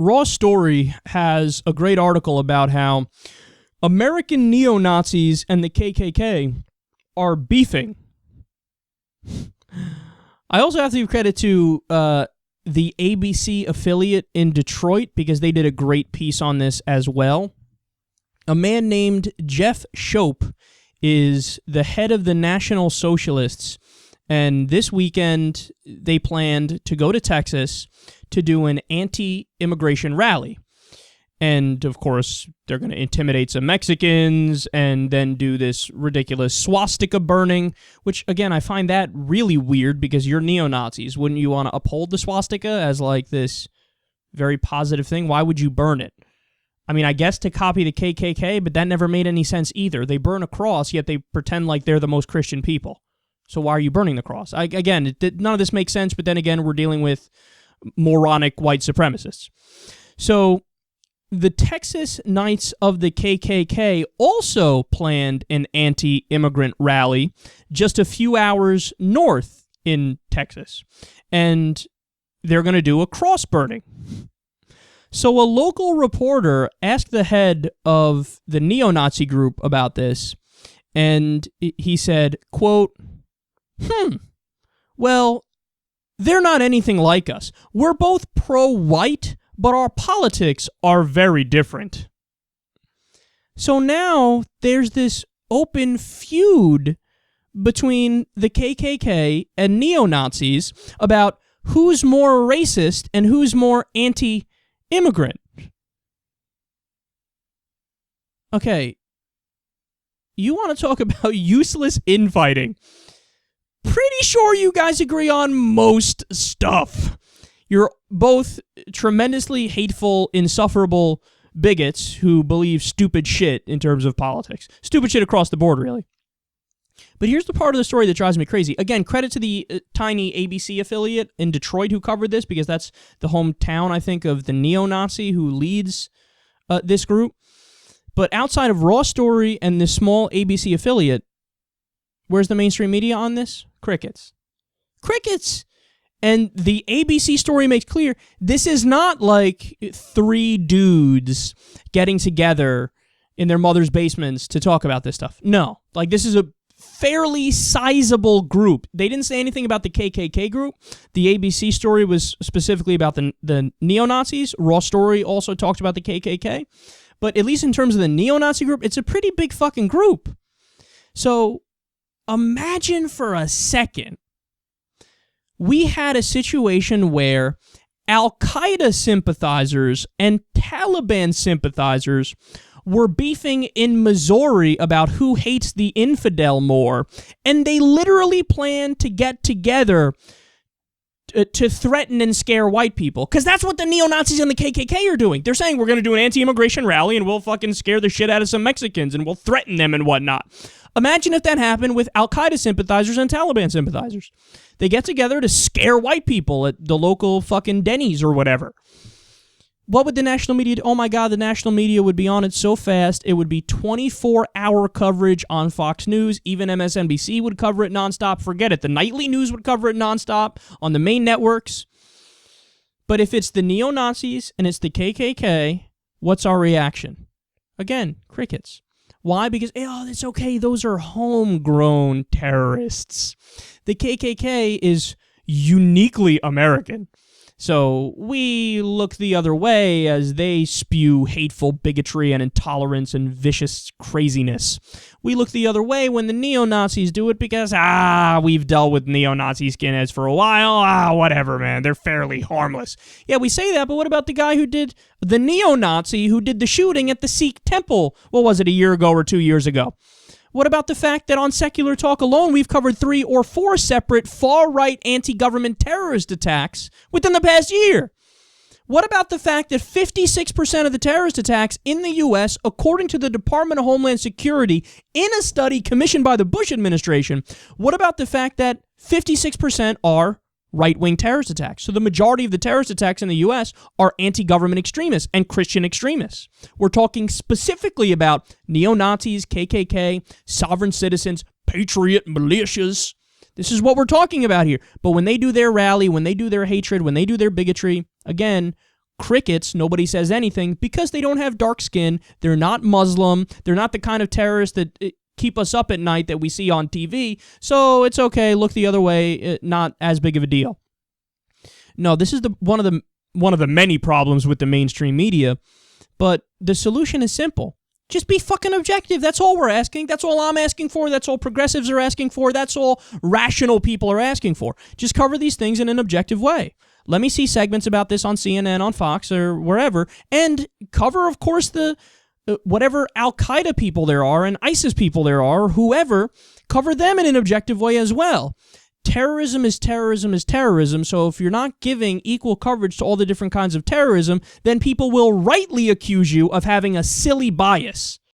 Raw Story has a great article about how American neo-Nazis and the KKK are beefing. I also have to give credit to the ABC affiliate in Detroit because they did a great piece on this as well. A man named Jeff Shope is the head of the National Socialists, and this weekend they planned to go to Texas to do an anti-immigration rally. And, of course, they're going to intimidate some Mexicans and then do this ridiculous swastika burning, which, again, I find that really weird because you're neo-Nazis. Wouldn't you want to uphold the swastika as, like, this very positive thing? Why would you burn it? I mean, I guess to copy the KKK, but that never made any sense either. They burn a cross, yet they pretend like they're the most Christian people. So why are you burning the cross? Again, none of this makes sense, but then again, we're dealing with moronic white supremacists. So the Texas Knights of the KKK also planned an anti-immigrant rally just a few hours north in Texas, and they're going to do a cross burning. So a local reporter asked the head of the neo-Nazi group about this, and he said, quote, well, they're not anything like us. We're both pro-white, but our politics are very different. So now there's this open feud between the KKK and neo-Nazis about who's more racist and who's more anti-immigrant. Okay, you want to talk about useless infighting? Pretty sure you guys agree on most stuff. You're both tremendously hateful, insufferable bigots who believe stupid shit in terms of politics. Stupid shit across the board, really. But here's the part of the story that drives me crazy. Again, credit to the tiny ABC affiliate in Detroit who covered this, because that's the hometown, I think, of the neo-Nazi who leads this group. But outside of Raw Story and this small ABC affiliate, where's the mainstream media on this? Crickets. Crickets! And the ABC story makes clear this is not like three dudes getting together in their mother's basements to talk about this stuff. No. Like, this is a fairly sizable group. They didn't say anything about the KKK group. The ABC story was specifically about the neo-Nazis. Raw Story also talked about the KKK. But at least in terms of the neo-Nazi group, it's a pretty big fucking group. So imagine for a second we had a situation where Al-Qaeda sympathizers and Taliban sympathizers were beefing in Missouri about who hates the infidel more, and they literally planned to get together to threaten and scare white people, because that's what the neo-Nazis and the KKK are doing. They're saying we're going to do an anti-immigration rally and we'll fucking scare the shit out of some Mexicans and we'll threaten them and whatnot. Imagine if that happened with Al-Qaeda sympathizers and Taliban sympathizers. They get together to scare white people at the local fucking Denny's or whatever. What would the national media do? Oh my God, the national media would be on it so fast. It would be 24-hour coverage on Fox News. Even MSNBC would cover it nonstop. Forget it. The nightly news would cover it nonstop on the main networks. But if it's the neo-Nazis and it's the KKK, what's our reaction? Again, crickets. Why? Because, oh, it's okay. Those are homegrown terrorists. The KKK is uniquely American. So we look the other way as they spew hateful bigotry and intolerance and vicious craziness. We look the other way when the neo-Nazis do it because, we've dealt with neo-Nazi skinheads for a while. Whatever, man. They're fairly harmless. Yeah, we say that, but what about the guy who did, the neo-Nazi who did the shooting at the Sikh temple? What was it, a year ago or 2 years ago? What about the fact that on SecularTalk alone, we've covered 3 or 4 separate far-right anti-government terrorist attacks within the past year? What about the fact that 56% of the terrorist attacks in the U.S., according to the Department of Homeland Security, in a study commissioned by the Bush administration, what about the fact that 56% are right-wing terrorist attacks? So the majority of the terrorist attacks in the U.S. are anti-government extremists and Christian extremists. We're talking specifically about neo-Nazis, KKK, sovereign citizens, patriot militias. This is what we're talking about here. But when they do their rally, when they do their hatred, when they do their bigotry, again, crickets. Nobody says anything because they don't have dark skin. They're not Muslim. They're not the kind of terrorists that keep us up at night that we see on TV. So it's okay. Look the other way. Not as big of a deal. No, this is one of the many problems with the mainstream media. But the solution is simple. Just be fucking objective. That's all we're asking. That's all I'm asking for. That's all progressives are asking for. That's all rational people are asking for. Just cover these things in an objective way. Let me see segments about this on CNN, on Fox, or wherever, and cover, of course, the whatever Al-Qaeda people there are and ISIS people there are, or whoever, cover them in an objective way as well. Terrorism is terrorism is terrorism, so if you're not giving equal coverage to all the different kinds of terrorism, then people will rightly accuse you of having a silly bias.